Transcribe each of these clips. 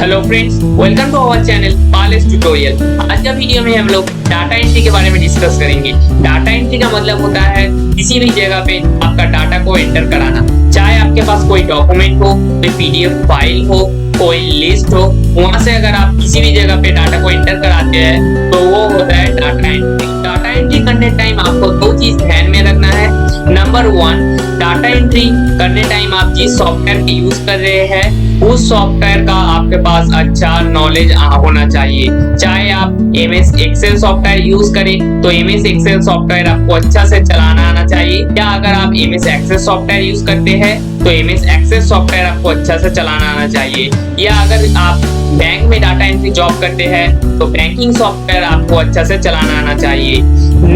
Hello friends, welcome to our channel पालेस tutorial. आज का वीडियो में हम लोग डाटा एंट्री के बारे में डिस्कस करेंगे। डाटा एंट्री का मतलब होता है किसी भी जगह पे आपका डाटा को एंटर कराना, चाहे आपके पास कोई डॉक्यूमेंट हो, कोई पीडीएफ फाइल हो, कोई लिस्ट हो, वहां से अगर आप किसी भी जगह पे डाटा को एंटर कराते हैं तो वो होता है डाटा एंट्री। डाटा एंट्री करने टाइम आपको दो चीज ध्यान में रखना है। नंबर 1, डाटा एंट्री करने टाइम आप जिस सॉफ्टवेयर की यूज कर रहे हैं उस सॉफ्टवेयर का आपके पास अच्छा नॉलेज होना चाहिए। चाहे आप एमएस एक्सेल सॉफ्टवेयर यूज करें तो एमएस एक्सेल सॉफ्टवेयर आपको अच्छा से चलाना आना चाहिए, या अगर आप एमएस एक्सेल सॉफ्टवेयर यूज करते हैं तो एमएस एक्सेल सॉफ्टवेयर आपको अच्छा से चलाना आना चाहिए। या अगर आप बैंक में डाटा एंट्री जॉब करते हैं तो बैंकिंग सॉफ्टवेयर आपको अच्छा से चलाना आना चाहिए।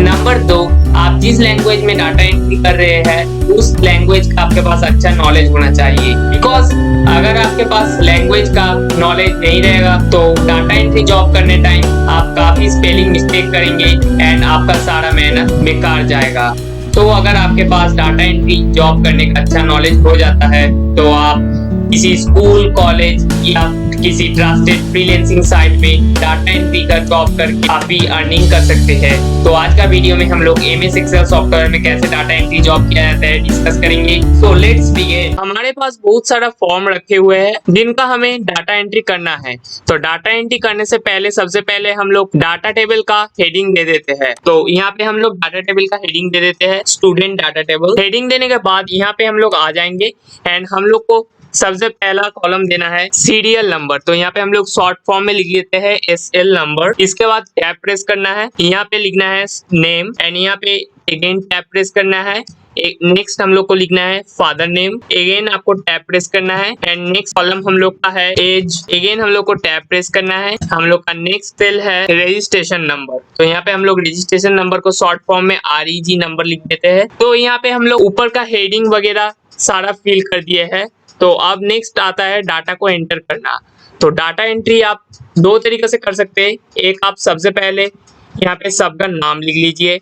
नंबर 2, आप जिस लैंग्वेज में डाटा एंट्री कर रहे हैं उस लैंग्वेज का आपके पास अच्छा नॉलेज होना चाहिए, बिकॉज अगर आपके पास लैंग्वेज का नॉलेज नहीं रहेगा तो डाटा एंट्री जॉब करने टाइम आप काफी स्पेलिंग मिस्टेक करेंगे एंड आपका सारा मेहनत बेकार जाएगा। तो अगर आपके पास डाटा एंट्री जॉब करने का अच्छा नॉलेज हो जाता है तो आप किसी स्कूल, कॉलेज या किसी ट्रस्टेड फ्रीलांसिंग साइट में डाटा एंट्री का जॉब करके काफी अर्निंग कर सकते हैं। तो आज का वीडियो में हम लोग एमएस एक्सेल सॉफ्टवेयर में कैसे डाटा एंट्री जॉब किया जाता है डिस्कस करेंगे। So let's begin. हमारे पास बहुत सारा फॉर्म रखे हुए हैं जिनका हमें डाटा एंट्री करना है। तो डाटा एंट्री करने से पहले सबसे पहले हम लोग डाटा टेबल का हेडिंग दे देते हैं। तो यहाँ पे हम लोग डाटा टेबल का हेडिंग दे देते हैं, स्टूडेंट डाटा टेबल। हेडिंग देने के बाद यहाँ पे हम लोग आ जाएंगे एंड हम लोग को सबसे पहला कॉलम देना है सीरियल नंबर। तो यहाँ पे हम लोग शॉर्ट फॉर्म में लिख लेते हैं SL नंबर। इसके बाद टैब प्रेस करना है, यहाँ पे लिखना है नेम एंड यहाँ पे अगेन टैब प्रेस करना है। नेक्स्ट हम लोग को लिखना है फादर नेम, अगेन आपको टैब प्रेस करना है एंड नेक्स्ट कॉलम हम लोग का है एज, अगेन हम लोग को टैब प्रेस करना है। हम लोग का नेक्स्ट सेल है रजिस्ट्रेशन नंबर। तो यहाँ पे हम लोग रजिस्ट्रेशन नंबर को शॉर्ट फॉर्म में REG नंबर लिख देते हैं। तो यहाँ पे हम लोग ऊपर का हेडिंग वगैरह सारा फिल कर दिए है। तो अब नेक्स्ट आता है डाटा को एंटर करना। तो डाटा एंट्री आप दो तरीके से कर सकते हैं। एक, आप सबसे पहले यहाँ पे सबका नाम लिख लीजिए,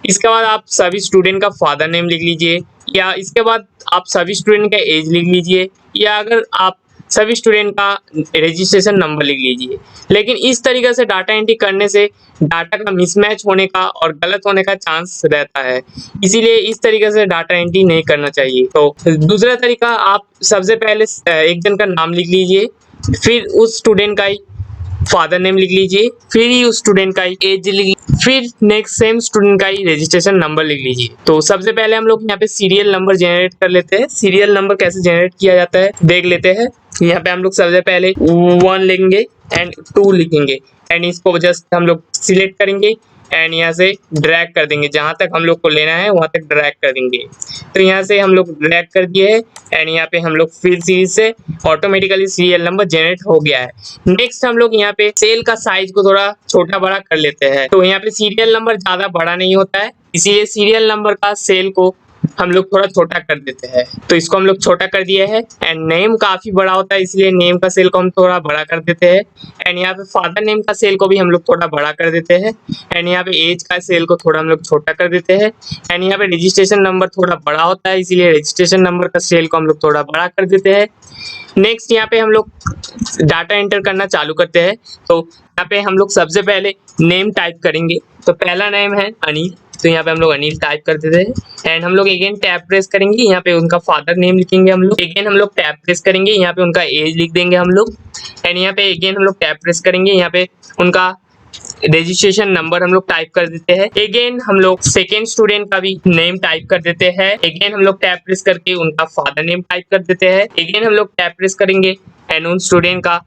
इसके बाद आप सभी स्टूडेंट का फादर नेम लिख लीजिए, या इसके बाद आप सभी स्टूडेंट का एज लिख लीजिए, या अगर आप सभी स्टूडेंट का रजिस्ट्रेशन नंबर लिख लीजिए। लेकिन इस तरीके से डाटा एंट्री करने से डाटा का मिसमैच होने का और गलत होने का चांस रहता है, इसीलिए इस तरीके से डाटा एंट्री नहीं करना चाहिए। तो दूसरा तरीका, आप सबसे पहले एक जन का नाम लिख लीजिए, फिर उस स्टूडेंट का फादर नेम लिख लीजिए, फिर ही उस स्टूडेंट का एज लिख, फिर नेक्स्ट सेम स्टूडेंट का ही रजिस्ट्रेशन नंबर लिख लीजिए। तो सबसे पहले हम लोग यहाँ पे सीरियल नंबर जनरेट कर लेते हैं। सीरियल नंबर कैसे जनरेट किया जाता है देख लेते हैं। यहाँ पे हम लोग सबसे पहले 1 लिखेंगे एंड 2 लिखेंगे एंड इसको जस्ट हम लोग सिलेक्ट करेंगे एंड यहाँ से ड्रैग कर देंगे, जहां तक हम लोग को लेना है वहां तक ड्रैग कर देंगे। तो यहाँ से हम लोग ड्रैग कर दिए है एंड यहाँ पे हम लोग फिर सीरीज से ऑटोमेटिकली सीरियल नंबर जनरेट हो गया है। नेक्स्ट हम लोग यहाँ पे सेल का साइज को थोड़ा छोटा बड़ा कर लेते हैं। तो यहाँ पे सीरियल नंबर ज्यादा बड़ा नहीं होता है, इसीलिए सीरियल नंबर का सेल को हम लोग थोड़ा छोटा कर देते हैं। तो इसको हम लोग छोटा कर दिए है एंड नेम काफी बड़ा होता है, इसलिए नेम का सेल को हम थोड़ा बड़ा कर देते हैं एंड यहाँ पे फादर नेम का सेल को भी हम लोग थोड़ा बड़ा कर देते हैं एंड यहाँ पे एज का सेल को थोड़ा हम लोग छोटा कर देते हैं एंड यहाँ पे रजिस्ट्रेशन नंबर थोड़ा बड़ा होता है, इसीलिए रजिस्ट्रेशन नंबर का सेल को हम लोग थोड़ा बड़ा कर देते हैं। नेक्स्ट यहाँ पे हम लोग डाटा एंटर करना चालू करते हैं। तो यहाँ पे हम लोग सबसे पहले नेम टाइप करेंगे। तो पहला नेम है अनिल, तो यहाँ पे हम लोग अनिल टाइप कर देते हैं एंड हम लोग अगेन टैब प्रेस करेंगे, यहाँ पे उनका फादर नेम लिखेंगे हम लोग, अगेन हम लोग टैब प्रेस करेंगे, यहाँ पे उनका एज लिख देंगे हम लोग एंड यहाँ पे अगेन हम लोग टैब प्रेस करेंगे, यहाँ पे उनका रजिस्ट्रेशन नंबर हम लोग टाइप कर देते हैं। अगेन हम लोग सेकेंड स्टूडेंट का भी नेम टाइप कर देते हैं, अगेन हम लोग टैब प्रेस करके उनका फादर नेम टाइप कर देते हैं, अगेन हम लोग टैब प्रेस करेंगे एंड उन स्टूडेंट का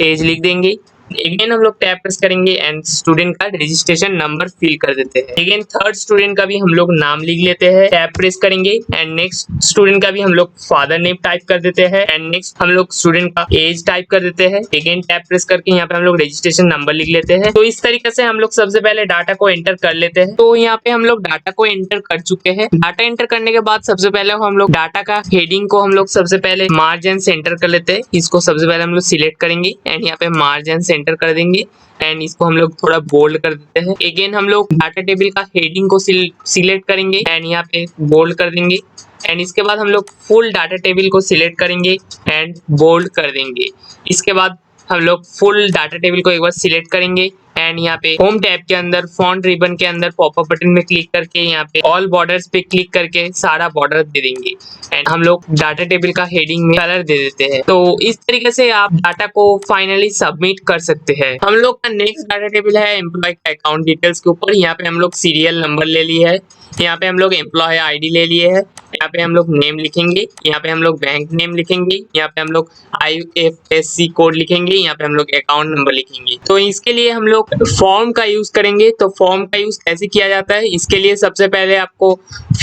एज लिख देंगे, अगेन हम लोग टैब प्रेस करेंगे एंड स्टूडेंट का रजिस्ट्रेशन नंबर फिल कर देते हैं। अगेन थर्ड स्टूडेंट का भी हम लोग नाम लिख लेते हैं, टैब प्रेस करेंगे एंड नेक्स्ट स्टूडेंट का भी हम लोग फादर नेम टाइप कर देते हैं एंड नेक्स्ट हम लोग स्टूडेंट का एज टाइप कर देते हैं, अगेन टैब प्रेस करके यहाँ पे हम लोग रजिस्ट्रेशन नंबर लिख लेते हैं। तो इस तरीके से हम लोग सबसे पहले डाटा को एंटर कर लेते हैं। तो यहाँ पे हम लोग डाटा को एंटर कर चुके हैं। डाटा एंटर करने के बाद सबसे पहले हम लोग डाटा का हेडिंग को हम लोग सबसे पहले मार्जिन सेंटर कर लेते हैं। इसको सबसे पहले हम लोग सिलेक्ट करेंगे एंड यहाँ पे मार्जिन सेंटर कर देंगे एंड इसको हम लोग थोड़ा बोल्ड कर देते हैं। अगेन हम लोग डाटा टेबल का हेडिंग को सिलेक्ट करेंगे एंड यहाँ पे बोल्ड कर देंगे एंड इसके बाद हम लोग फुल डाटा टेबल को सिलेक्ट करेंगे एंड बोल्ड कर देंगे। इसके बाद हम लोग फुल डाटा टेबल को एक बार सिलेक्ट करेंगे एंड यहाँ पे होम टैब के अंदर फॉन्ट रिबन के अंदर पॉपअप बटन में क्लिक करके यहाँ पे ऑल बॉर्डर्स पे क्लिक करके सारा बॉर्डर दे देंगे एंड हम लोग डाटा टेबल का हेडिंग में कलर दे देते हैं। तो इस तरीके से आप डाटा को फाइनली सबमिट कर सकते हैं। हम लोग का नेक्स्ट डाटा टेबल है एम्प्लॉय का अकाउंट डिटेल्स के ऊपर। यहाँ पे हम लोग सीरियल नंबर ले लिए है, यहाँ पे हम लोग एम्प्लॉय आईडी ले लिए है, यहाँ पे हम लोग नेम लिखेंगे, यहाँ पे हम लोग बैंक नेम लिखेंगे, यहाँ पे हम लोग IFSC कोड लिखेंगे, यहाँ पे हम लोग अकाउंट नंबर लिखेंगे। तो इसके लिए हम लोग फॉर्म का यूज करेंगे। तो फॉर्म का यूज कैसे किया जाता है, इसके लिए सबसे पहले आपको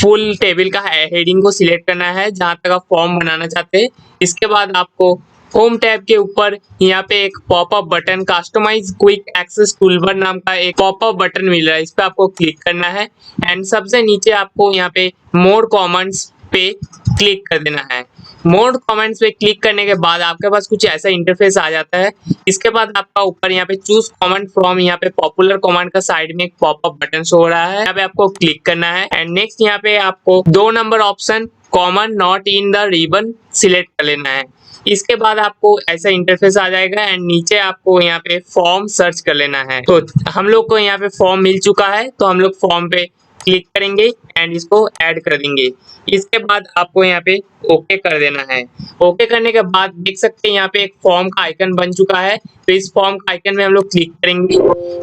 फुल टेबल का हेडिंग को सिलेक्ट करना है जहां तक आप फॉर्म बनाना चाहते हैं। इसके बाद आपको होम टैब के ऊपर यहाँ पे एक popup button customize quick access toolbar नाम का एक पॉपअप बटन मिल रहा है, इस पे आपको क्लिक करना है एंड सबसे नीचे आपको यहाँ पे मोर कमेंट्स पे क्लिक कर देना है। मोर कमेंट्स पे क्लिक करने के बाद आपके पास कुछ ऐसा इंटरफेस आ जाता है। इसके बाद आपका ऊपर यहाँ पे चूज कमेंट फ्रॉम यहाँ पे पॉपुलर कमेंट का साइड में एक पॉपअप बटन शो हो रहा है, यहाँ पे आपको क्लिक करना है एंड नेक्स्ट यहाँ पे आपको 2 number option common not in the ribbon select कर लेना है। इसके बाद आपको ऐसा इंटरफेस आ जाएगा एंड नीचे आपको यहाँ पे फॉर्म सर्च कर लेना है। तो हम लोग को यहाँ पे फॉर्म मिल चुका है, तो हम लोग फॉर्म पे क्लिक करेंगे एंड इसको ऐड कर देंगे। इसके बाद आपको यहाँ पे ओके कर देना है। ओके करने के बाद देख सकते हैं यहाँ पे एक फॉर्म का आइकन बन चुका है, तो इस फॉर्म का आइकन में हम लोग क्लिक करेंगे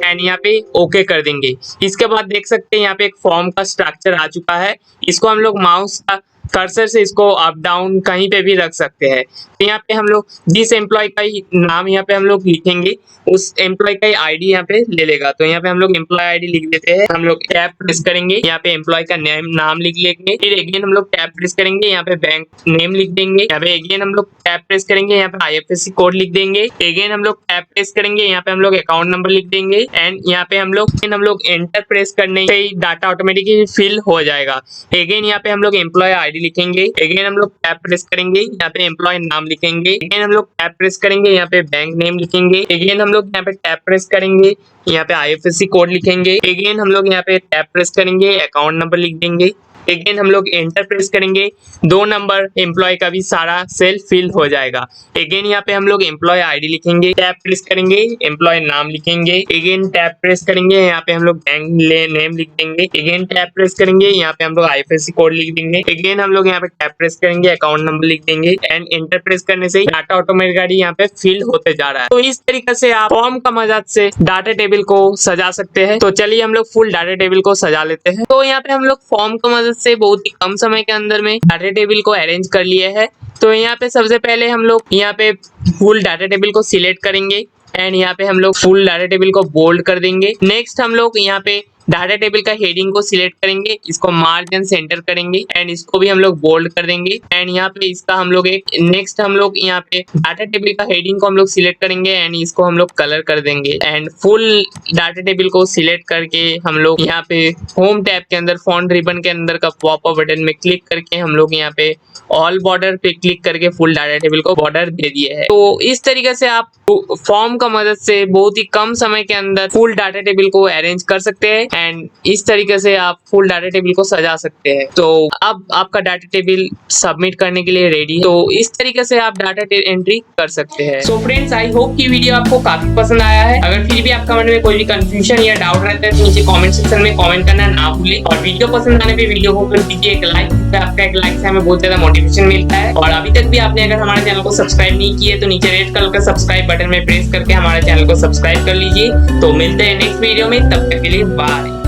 एंड यहाँ पे ओके कर देंगे। इसके बाद देख सकते हैं यहाँ पे एक फॉर्म का स्ट्रक्चर आ चुका है, इसको हम लोग माउस का कर्सर से इसको अप डाउन कहीं पे भी रख सकते हैं। तो यहाँ पे हम लोग जिस एम्प्लॉय का ही नाम यहाँ पे हम लोग लिखेंगे उस एम्प्लॉय का आईडी यहाँ पे ले लेगा। तो यहाँ पे हम लोग एम्प्लॉय आईडी लिख देते हैं, हम लोग टैब प्रेस करेंगे, यहाँ पे एम्प्लॉय का नाम लिख लेंगे, फिर अगेन हम लोग टैब प्रेस करेंगे, यहाँ पे बैंक नेम लिख देंगे, यहाँ पे अगेन हम लोग टैब प्रेस करेंगे, यहाँ पे IFSC कोड लिख देंगे, अगेन हम लोग टैब प्रेस करेंगे, यहाँ पे हम लोग अकाउंट नंबर लिख देंगे एंड यहाँ पे हम लोग एंटर प्रेस करने से ही डाटा ऑटोमेटिकली फिल हो जाएगा। अगेन यहाँ पे हम लोग एम्प्लॉय आईडी लिखेंगे, अगेन हम लोग टैब प्रेस करेंगे, यहाँ पे एम्प्लॉय नाम लिखेंगे, अगेन हम लोग टैब प्रेस करेंगे, यहाँ पे बैंक नेम लिखेंगे, अगेन हम लोग यहाँ पे टैब प्रेस करेंगे, यहाँ पे IFSC कोड लिखेंगे, अगेन हम लोग यहाँ पे टैब प्रेस करेंगे, अकाउंट नंबर लिख देंगे, अगेन हम लोग एंटर प्रेस करेंगे, 2 नंबर एम्प्लॉय का भी सारा सेल फिल हो जाएगा। अगेन यहाँ पे हम लोग एम्प्लॉय आईडी लिखेंगे, टैब प्रेस करेंगे, एम्प्लॉय नाम लिखेंगे, अगेन टैब प्रेस करेंगे, यहाँ पे हम लोग बैंक नेम लिख देंगे, अगेन टैब प्रेस करेंगे, यहाँ पे हम लोग IFSC कोड लिख देंगे, अगेन हम लोग यहाँ पे टैब प्रेस करेंगे, अकाउंट नंबर लिख देंगे एंड एंटर प्रेस करने से डाटा ऑटोमेटिकली यहाँ पे फिल होते जा रहा है। तो इस तरीके से आप फॉर्म का मदद से डाटा टेबल को सजा सकते हैं। तो चलिए हम लोग फुल डाटा टेबल को सजा लेते हैं। तो यहाँ पे हम लोग फॉर्म का मदद से बहुत ही कम समय के अंदर में डाटा टेबल को अरेंज कर लिए है। तो यहाँ पे सबसे पहले हम लोग यहाँ पे फुल डाटा टेबल को सिलेक्ट करेंगे एंड यहाँ पे हम लोग फुल डाटा टेबल को बोल्ड कर देंगे। नेक्स्ट हम लोग यहाँ पे डाटा टेबल का हेडिंग को सिलेक्ट करेंगे, इसको मार्क एंड सेंटर करेंगे एंड इसको भी हम लोग बोल्ड कर देंगे एंड यहाँ पे इसका हम लोग नेक्स्ट हम लोग यहाँ पे डाटा टेबल का हेडिंग को हम लोग सिलेक्ट करेंगे एंड इसको हम लोग कलर कर देंगे एंड फुल डाटा टेबल को सिलेक्ट करके हम लोग यहाँ पे होम टैब के अंदर फॉन्ट रिबन के अंदर का पॉपअप बटन में क्लिक करके हम लोग यहाँ पे ऑल बॉर्डर पे क्लिक करके फुल डाटा टेबल को बॉर्डर दे दिए है। तो इस तरीके से आप फॉर्म का मदद से बहुत ही कम समय के अंदर फुल डाटा टेबल को अरेंज कर सकते हैं एंड इस तरीके से आप फुल डाटा टेबल को सजा सकते हैं। तो अब आपका डाटा टेबल सबमिट करने के लिए रेडी है। तो इस तरीके से आप डाटा एंट्री कर सकते हैं। सो फ्रेंड्स, आई होप कि वीडियो आपको काफी पसंद आया है। अगर फिर भी आपका मन में कोई भी कंफ्यूजन या डाउट रहता है तो नीचे कमेंट सेक्शन में कमेंट करना ना भूलें और वीडियो पसंद आने पे वीडियो को कर दीजिए एक लाइक। आपका एक लाइक से हमें बहुत ज्यादा मोटिवेशन मिलता है। और अभी तक भी आपने अगर हमारे चैनल को सब्सक्राइब नहीं किए तो नीचे रेड कलर का सब्सक्राइब बटन में प्रेस करके हमारे चैनल को सब्सक्राइब कर लीजिए। तो मिलते हैं नेक्स्ट वीडियो में, तब तक के लिए बाय।